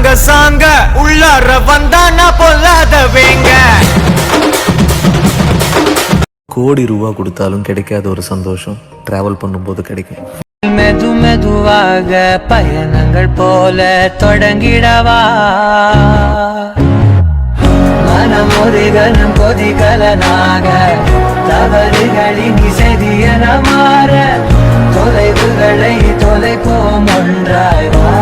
போடுறாங்க சாங்க உள்ளார வந்தானா பொல்லாதவேங்க. கோடி ரூபா கொடுத்தாலும் கிடைக்காத ஒரு சந்தோஷம் டிராவல் பண்ணும்போது கிடைக்கும். மெது மெதுவாக பயணங்கள் போல தொடங்கிடவா, மனம் ஒரு கணம் கொதிகலனாக தவறுகளின் இசையன மாற தொலைவுகளை தொலைப்போம் ஒன்றாய் வா.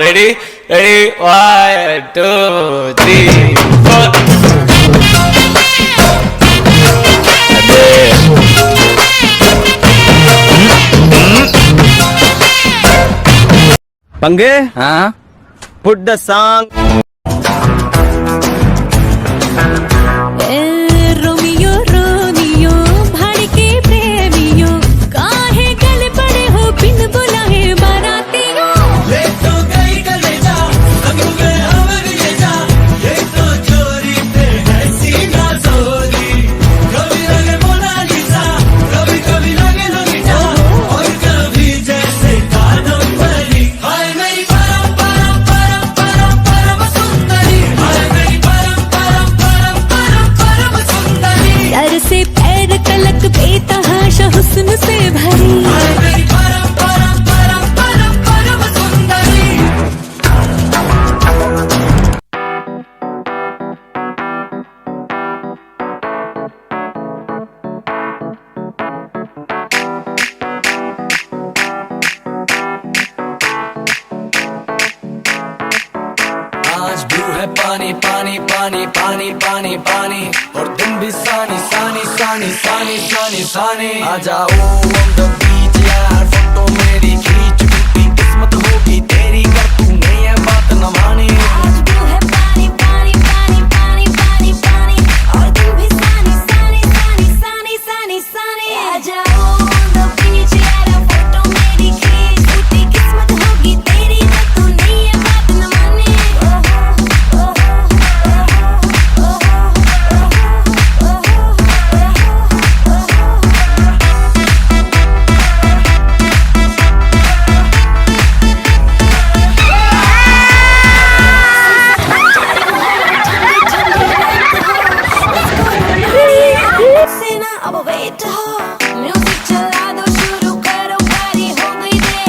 Ready? Ready? 1, 2, 3, 4. Pange? Put the song. Romeo Romeo भाड़ के प्रेमियो काहे गले पड़े हो बिन बुलाए बारातियों. सर से पैर तलक बेतहाशा हुस्न से भरी आज ब्लू है पानी पानी पानी पानी पानी पानी और तुम भी सानी सानी सानी सानी सानी सानी आ जाओ on the beach यार फोटो मेरी खींच टूटी किस्मत होगी तेरी कर तूने ये बात न मानी. आज ब्लू है पानी पानी पानी पानी पानी पानी और तुम भी सानी सानी सानी सानी सानी सानी. आ जाओ on the beach यार फोटो मेरी खींच टूटी किस्मत होगी तेरी पर तूने ये बात न मानी. अब वेट हो म्यूजिक चला दो शुरू करो गाड़ी हो गई दे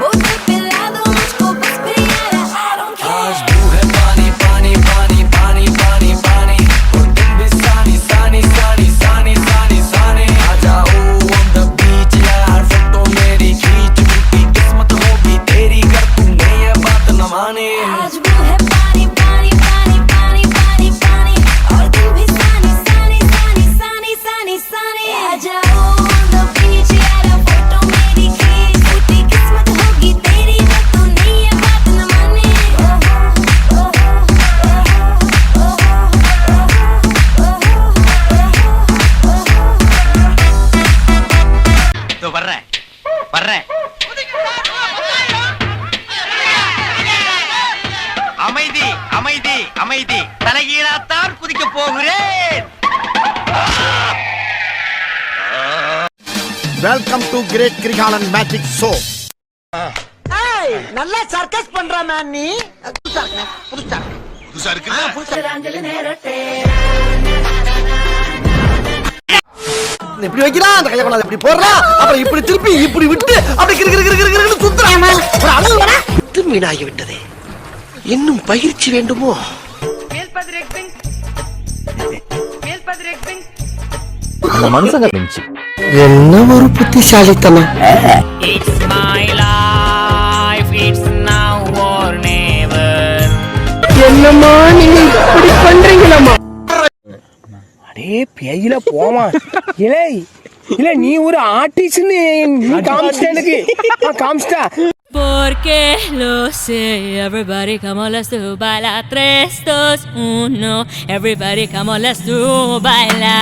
बोतल पिला दो मुझको बस फिर यार I don't care. आज ब्लू है पानी पानी पानी पानी पानी पानी और तुम भी सानी सानी सानी सानी सानी सानी आ जाओ on the beach यार फोटो मेरी खींच टूटी किस्मत होगी तेरी कर तूने ये बात न मानी. आज ब्लू है पानी पानी पानी पानी पानी पानी और तुम भी सानी सानी सानी सानी सानी सानी. आ जाओ on the beach यार फोटो मेरी खींच टूटी किस्मत होगी तेरी पर तूने ये बात न मानी. तो வர்றேன் அமைதி அமைதி அமைதி தலைகீழாத்தான் குதிக்க போகிறேன். Welcome to great Kirikalan magic show. நல்லா சர்க்கஸ் பண்ற மேன் நீ. புதுசா இருக்கு இப்படி வைக்கிறான் அந்த கையை கொண்டாந்து இப்படி போடுறான் அப்புறம் இப்படி திருப்பி இப்படி விட்டு அப்படி கிரு சுத்துறான். ஒரு அளவு வர வீணாகி விட்டதே. இன்னும் பயிற்சி வேண்டுமோ? அந்த மனுஷங்க இருந்துச்சு. என்ன ஒரு புத்திசாலித்தனம். It's my life, it's now or never. என்னம்மா நீங்க இப்படி பண்றீங்களம்மா? அடே பேயில போமா இலே இல்ல நீ ஒரு ஆர்டிஸ்ட்னு நீ காமிச்சிட்ட எனக்கு காமிச்சிட்டா. Porque lo sé, everybody come on, let's do baila 3, 2, 1. Everybody come on, let's do baila.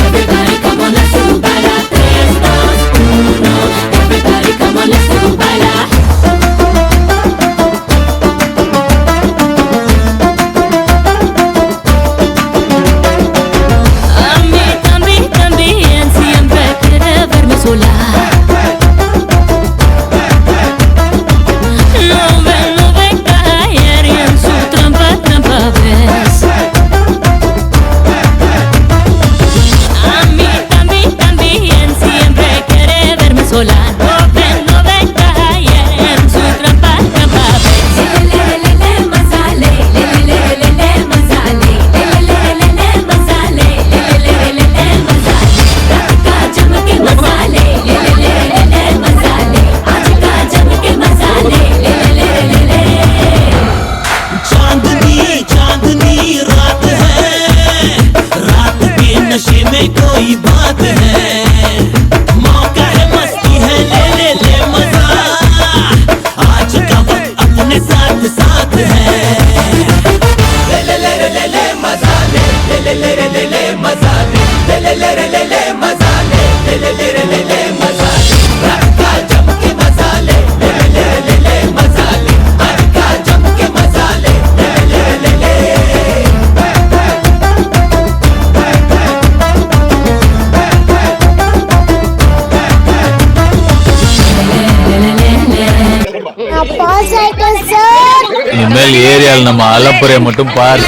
Everybody come on, let's do baila 3, 2, 1. में कोई बात है मौका है मस्ती है ले मजा आज का वक्त अपने साथ साथ है ले मजा ले मजा ले मजा ले मजा का जम के मजा ले मजा ले का जम के मजा ले பாஸ் ஆயிட்டோம் சார். இனிமேல் ஏரியாவில் நம்ம அலப்புறையை மட்டும் பாரு.